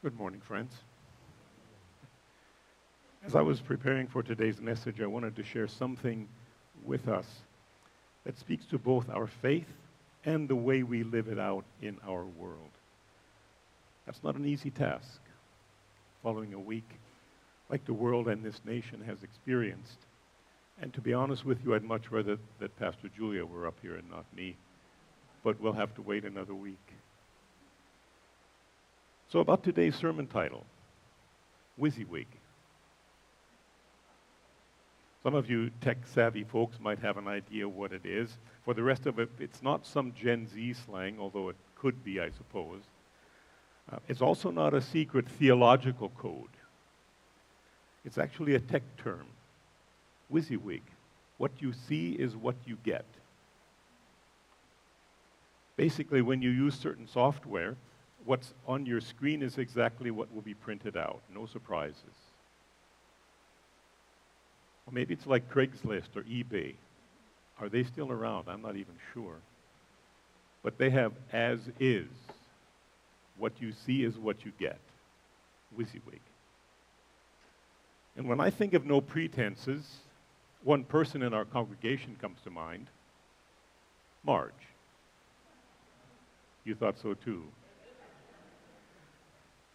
Good morning, friends. As I was preparing for today's message, I wanted to share something with us that speaks to both our faith and the way we live it out in our world. That's not an easy task, following a week like the world and this nation has experienced. And to be honest with you, I'd much rather that Pastor Julia were up here and not me, but we'll have to wait another week. So about today's sermon title, WYSIWYG. Some of you tech-savvy folks might have an idea what it is. For the rest of it, it's not some Gen Z slang, although it could be, I suppose. It's also not a secret theological code. It's actually a tech term, WYSIWYG. What you see is what you get. Basically, when you use certain software, what's on your screen is exactly what will be printed out. No surprises. Or maybe it's like Craigslist or eBay. Are they still around? I'm not even sure. But they have as is. What you see is what you get. WYSIWYG. And when I think of no pretenses, one person in our congregation comes to mind. Marge. You thought so too.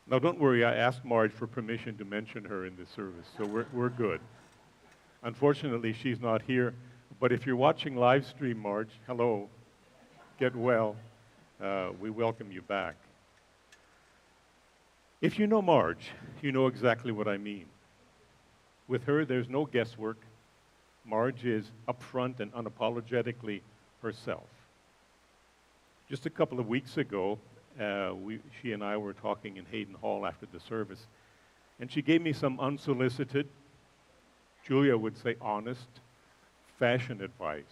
Now don't worry, I asked Marge for permission to mention her in this service, so we're good. Unfortunately, she's not here, but if you're watching live stream, Marge, hello, get well. We welcome you back. If you know Marge, you know exactly what I mean. With her, there's no guesswork. Marge is upfront and unapologetically herself. Just a couple of weeks ago, she and I were talking in Hayden Hall after the service, and she gave me some unsolicited, Julia would say honest, fashion advice.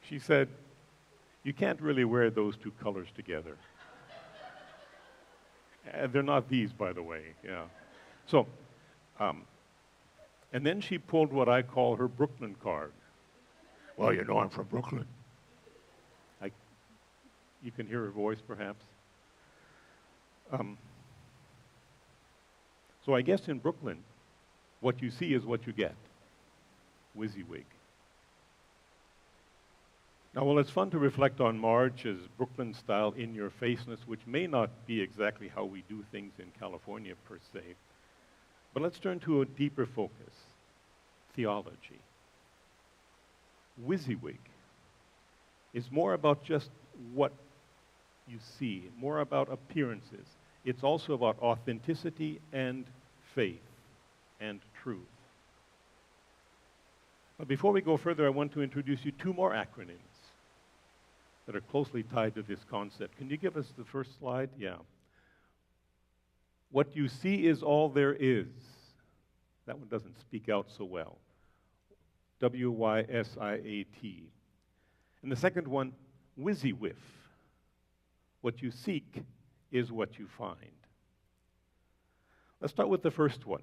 She said, you can't really wear those two colors together. They're not these, by the way, yeah. So, and then she pulled what I call her Brooklyn card. Well, you know I'm from Brooklyn. You can hear her voice, perhaps. So I guess in Brooklyn, what you see is what you get. WYSIWYG. Now, while it's fun to reflect on Marge's Brooklyn-style in-your-faceness, which may not be exactly how we do things in California, per se, but let's turn to a deeper focus, theology. WYSIWYG is more about just what you see, more about appearances. It's also about authenticity and faith and truth. But before we go further, I want to introduce you two more acronyms that are closely tied to this concept. Can you give us the first slide? Yeah. What you see is all there is. That one doesn't speak out so well. WYSIAT. And the second one, WYSIWYF. What you seek is what you find. Let's start with the first one.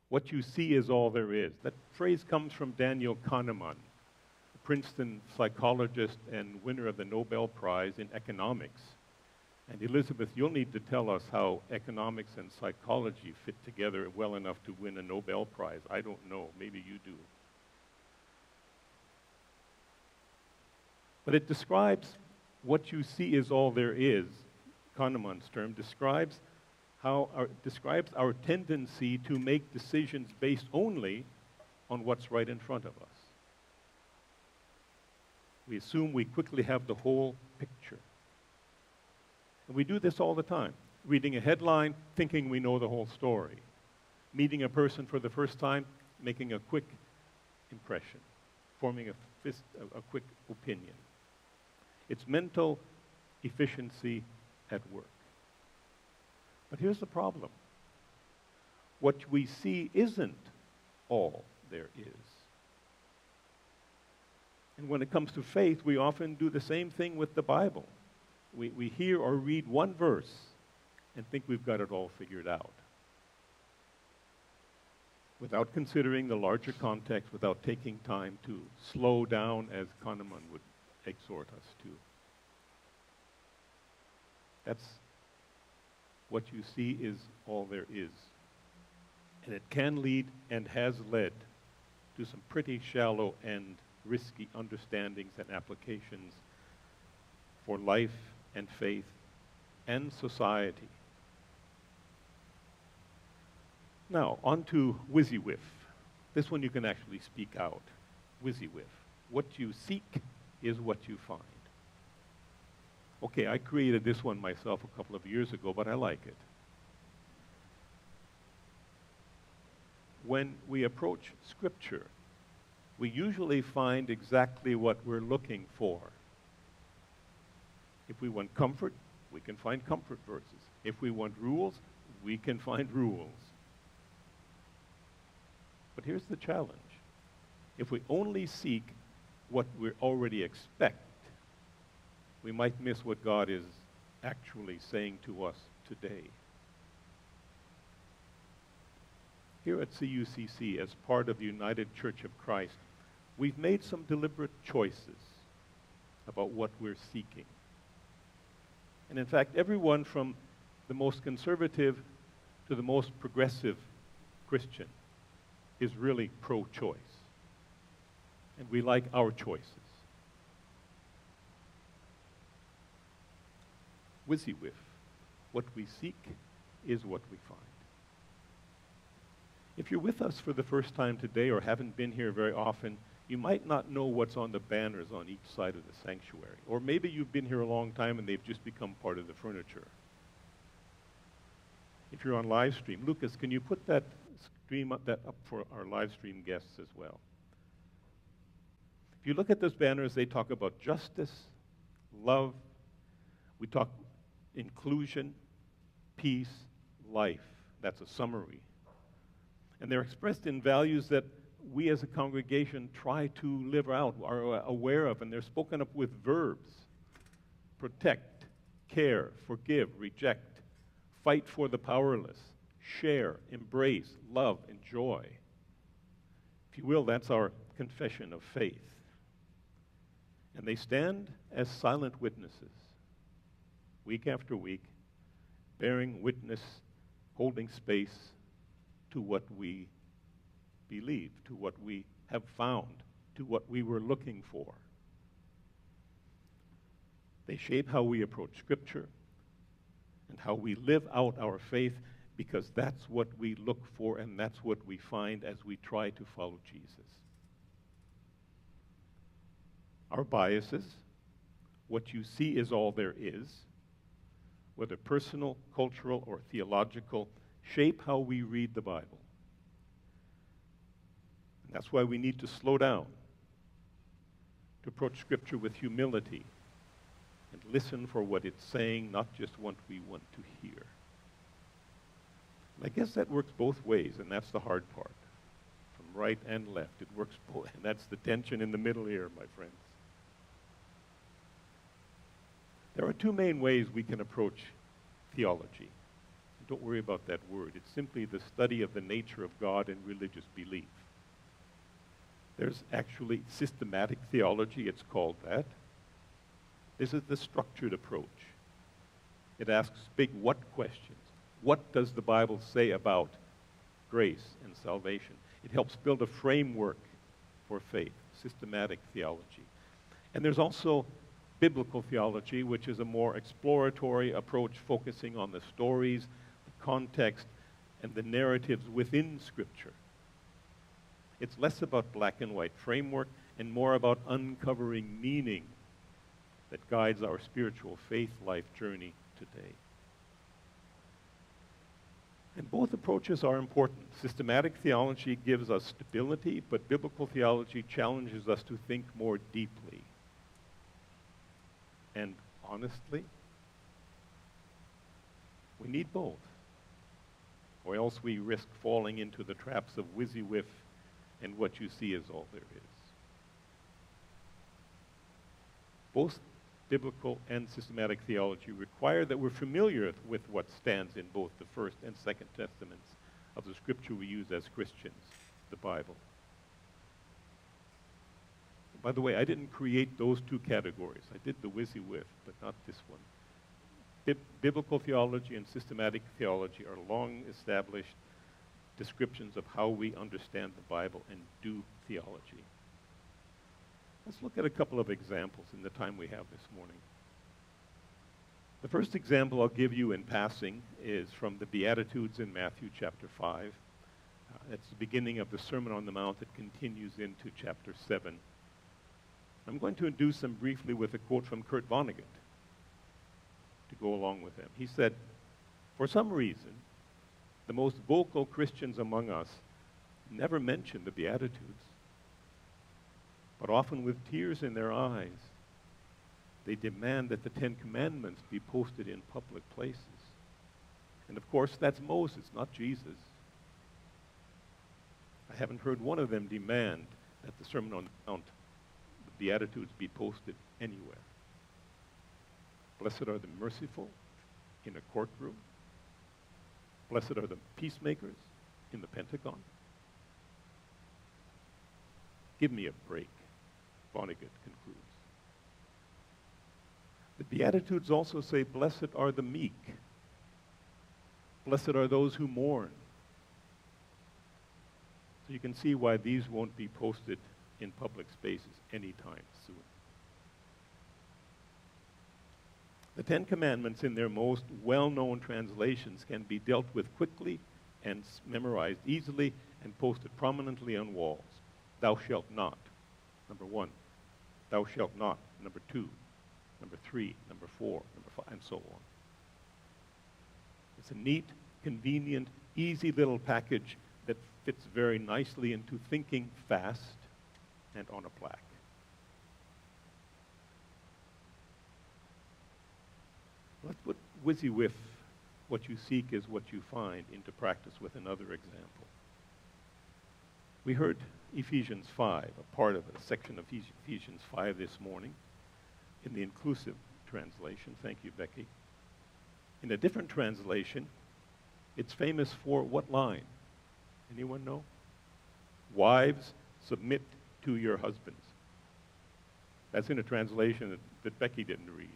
What you see is all there is. That phrase comes from Daniel Kahneman, a Princeton psychologist and winner of the Nobel Prize in economics. And Elizabeth, you'll need to tell us how economics and psychology fit together well enough to win a Nobel Prize. I don't know. Maybe you do. But it describes what you see is all there is. Kahneman's term describes our tendency to make decisions based only on what's right in front of us. We assume we quickly have the whole picture. And we do this all the time, reading a headline, thinking we know the whole story. Meeting a person for the first time, making a quick impression, forming a quick opinion. It's mental efficiency at work. But here's the problem. What we see isn't all there is. And when it comes to faith, we often do the same thing with the Bible. We hear or read one verse and think we've got it all figured out, without considering the larger context, without taking time to slow down, as Kahneman would exhort us to. That's what you see is all there is. And it can lead and has led to some pretty shallow and risky understandings and applications for life and faith and society. Now, on to WYSIWYG. This one you can actually speak out. WYSIWYG. What you seek is what you find. Okay, I created this one myself a couple of years ago, but I like it. When we approach Scripture, we usually find exactly what we're looking for. If we want comfort, we can find comfort verses. If we want rules, we can find rules. But here's the challenge. If we only seek what we already expect, we might miss what God is actually saying to us today. Here at CUCC, as part of the United Church of Christ, we've made some deliberate choices about what we're seeking. And in fact, everyone from the most conservative to the most progressive Christian is really pro-choice. And we like our choices. WYSIWYG. What we seek is what we find. If you're with us for the first time today or haven't been here very often, you might not know what's on the banners on each side of the sanctuary. Or maybe you've been here a long time and they've just become part of the furniture. If you're on live stream, Lucas, can you put that up for our live stream guests as well? If you look at those banners, they talk about justice, love, we talk inclusion, peace, life. That's a summary. And they're expressed in values that we as a congregation try to live out, are aware of, and they're spoken up with verbs. Protect, care, forgive, reject, fight for the powerless, share, embrace, love, enjoy. If you will, that's our confession of faith. And they stand as silent witnesses, week after week, bearing witness, holding space to what we believe, to what we have found, to what we were looking for. They shape how we approach Scripture and how we live out our faith, because that's what we look for and that's what we find as we try to follow Jesus. Our biases, what you see is all there is, whether personal, cultural, or theological, shape how we read the Bible. And that's why we need to slow down, to approach Scripture with humility, and listen for what it's saying, not just what we want to hear. And I guess that works both ways, and that's the hard part. From right and left, it works both, and that's the tension in the middle here, my friends. There are two main ways we can approach theology. Don't worry about that word. It's simply the study of the nature of God and religious belief. There's actually systematic theology, it's called that. This is the structured approach. It asks big what questions. What does the Bible say about grace and salvation? It helps build a framework for faith, systematic theology. And there's also biblical theology, which is a more exploratory approach focusing on the stories, the context, and the narratives within Scripture. It's less about black and white framework and more about uncovering meaning that guides our spiritual faith life journey today. And both approaches are important. Systematic theology gives us stability, but biblical theology challenges us to think more deeply. And honestly, we need both, or else we risk falling into the traps of WYSIWYG and what you see is all there is. Both biblical and systematic theology require that we're familiar with what stands in both the First and Second Testaments of the Scripture we use as Christians, the Bible. By the way, I didn't create those two categories. I did the WYSIWYG, but not this one. Biblical theology and systematic theology are long-established descriptions of how we understand the Bible and do theology. Let's look at a couple of examples in the time we have this morning. The first example I'll give you in passing is from the Beatitudes in Matthew chapter 5. It's the beginning of the Sermon on the Mount that continues into chapter 7. I'm going to introduce them briefly with a quote from Kurt Vonnegut to go along with them. He said, "For some reason, the most vocal Christians among us never mention the Beatitudes, but often with tears in their eyes, they demand that the Ten Commandments be posted in public places." And of course, that's Moses, not Jesus. I haven't heard one of them demand that the Sermon on the Mount, the Beatitudes, be posted anywhere. Blessed are the merciful in a courtroom. Blessed are the peacemakers in the Pentagon. Give me a break, Vonnegut concludes. The Beatitudes also say, blessed are the meek. Blessed are those who mourn. So you can see why these won't be posted in public spaces anytime soon. The Ten Commandments in their most well-known translations can be dealt with quickly and memorized easily and posted prominently on walls. Thou shalt not, number 1. Thou shalt not, number 2. Number 3, number 4, number 5, and so on. It's a neat, convenient, easy little package that fits very nicely into thinking fast and on a plaque. Let's put WYSIWYG, what you seek is what you find, into practice with another example. We heard Ephesians 5, a part of it, a section of Ephesians 5 this morning, in the inclusive translation. Thank you, Becky. In a different translation, it's famous for what line? Anyone know? Wives, submit to your husbands. That's in a translation that Becky didn't read.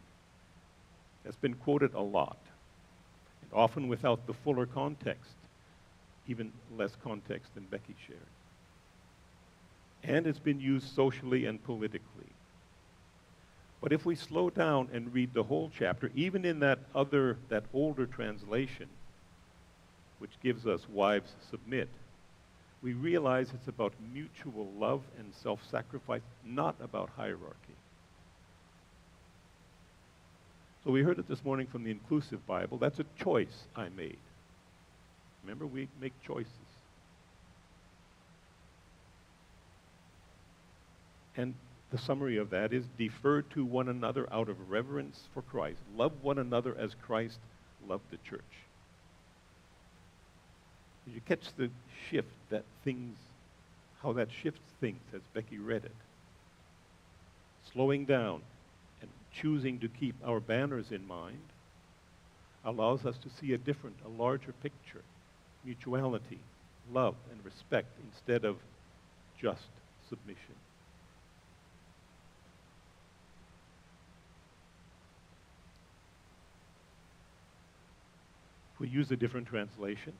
That's been quoted a lot, and often without the fuller context, even less context than Becky shared. And it's been used socially and politically. But if we slow down and read the whole chapter, even in that older translation, which gives us wives submit, we realize it's about mutual love and self-sacrifice, not about hierarchy. So we heard it this morning from the Inclusive Bible. That's a choice I made. Remember, we make choices. And the summary of that is defer to one another out of reverence for Christ. Love one another as Christ loved the church. Did you catch the shift how that shifts things as Becky read it? Slowing down and choosing to keep our banners in mind allows us to see a larger picture, mutuality, love, and respect instead of just submission. If we use a different translation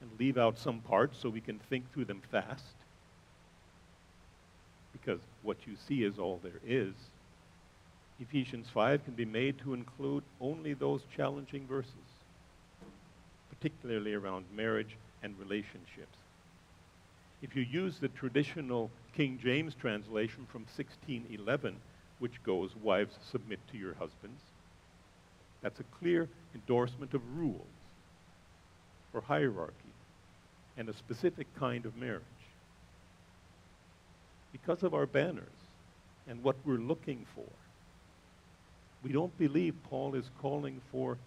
and leave out some parts so we can think through them fast, because what you see is all there is, Ephesians 5 can be made to include only those challenging verses, particularly around marriage and relationships. If you use the traditional King James translation from 1611, which goes, wives submit to your husbands, that's a clear endorsement of rules for hierarchy and a specific kind of marriage. Because of our banners and what we're looking for, we don't believe Paul is calling for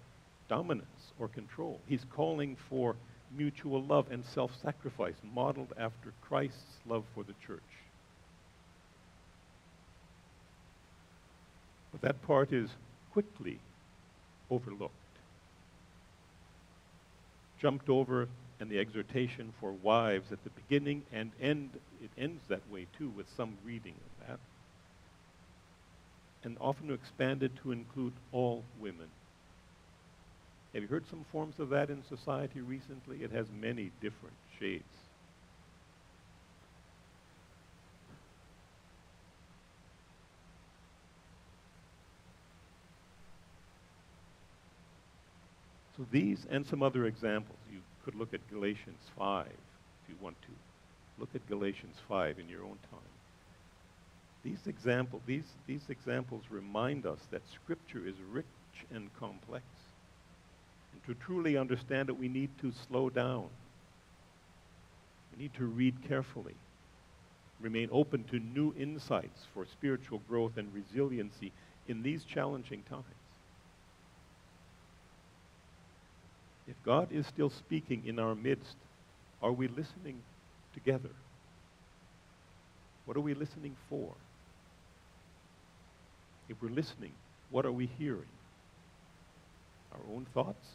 dominance or control. He's calling for mutual love and self-sacrifice modeled after Christ's love for the church. But that part is quickly overlooked, jumped over, and the exhortation for wives at the beginning and it ends that way too, with some reading of that, and often expanded to include all women. Have you heard some forms of that in society recently? It has many different shades. So these and some other examples, you could look at Galatians 5 if you want to. Look at Galatians 5 in your own time. These examples remind us that Scripture is rich and complex. And to truly understand it, we need to slow down. We need to read carefully. Remain open to new insights for spiritual growth and resiliency in these challenging times. If God is still speaking in our midst, are we listening together? What are we listening for? If we're listening, what are we hearing? Our own thoughts?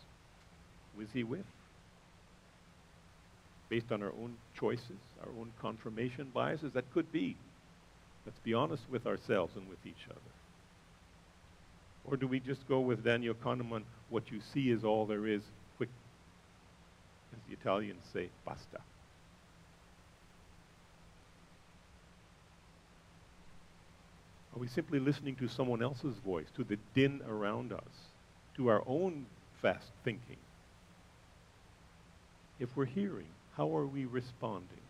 WYSIWYG? Based on our own choices, our own confirmation biases? That could be. Let's be honest with ourselves and with each other. Or do we just go with Daniel Kahneman, what you see is all there is, quick, as the Italians say, basta. Are we simply listening to someone else's voice, to the din around us, to our own fast thinking? If we're hearing, how are we responding?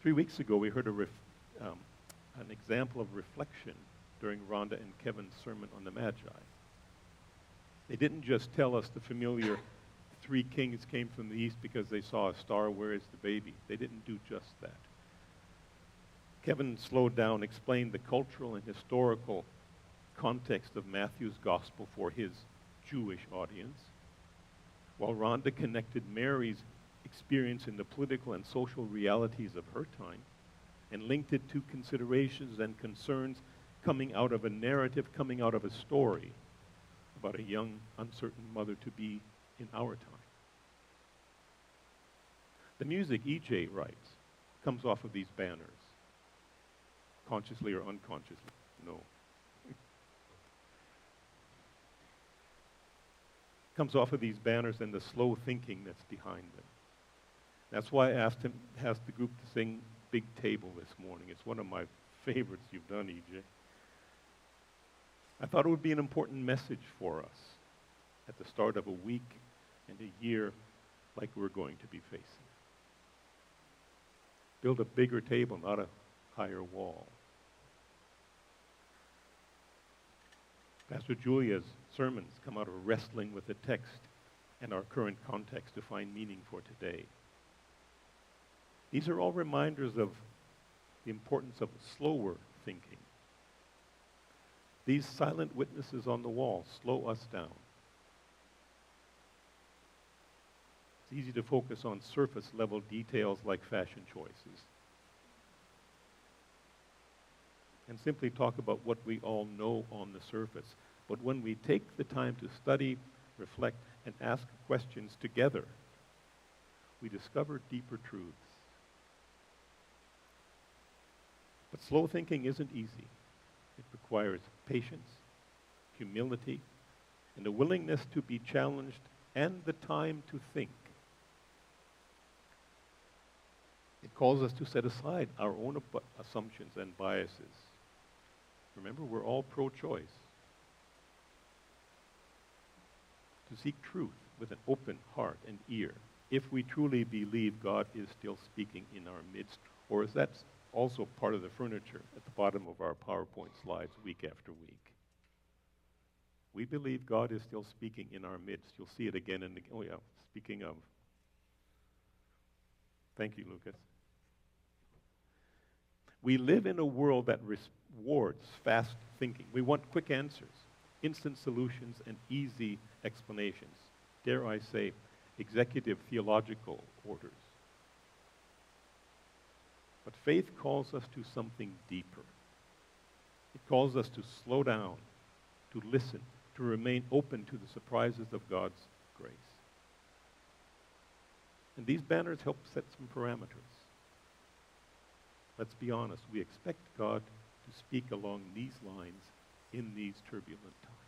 Three weeks ago, we heard an example of reflection during Rhonda and Kevin's sermon on the Magi. They didn't just tell us the familiar 3 kings came from the east because they saw a star, where is the baby? They didn't do just that. Kevin slowed down, explained the cultural and historical context of Matthew's gospel for his Jewish audience, while Rhonda connected Mary's experience in the political and social realities of her time and linked it to considerations and concerns coming out of a narrative, coming out of a story about a young, uncertain mother-to-be in our time. The music EJ writes comes off of these banners, consciously or unconsciously. No. Comes off of these banners and the slow thinking that's behind them. That's why I asked the group to sing Big Table this morning. It's one of my favorites you've done, EJ. I thought it would be an important message for us at the start of a week and a year like we're going to be facing. Build a bigger table, not a higher wall. Pastor Julia's sermons come out of wrestling with the text and our current context to find meaning for today. These are all reminders of the importance of slower thinking. These silent witnesses on the wall slow us down. It's easy to focus on surface-level details like fashion choices and simply talk about what we all know on the surface. But when we take the time to study, reflect, and ask questions together, we discover deeper truths. But slow thinking isn't easy. It requires patience, humility, and a willingness to be challenged and the time to think. It calls us to set aside our own assumptions and biases. Remember, we're all pro-choice. To seek truth with an open heart and ear, if we truly believe God is still speaking in our midst, or is that also part of the furniture at the bottom of our PowerPoint slides week after week? We believe God is still speaking in our midst. You'll see it again and again. Oh yeah, speaking of. Thank you, Lucas. We live in a world that rewards fast thinking. We want quick answers, instant solutions, and easy explanations. Dare I say, executive theological orders. But faith calls us to something deeper. It calls us to slow down, to listen, to remain open to the surprises of God's grace. And these banners help set some parameters. Let's be honest, we expect God to speak along these lines in these turbulent times.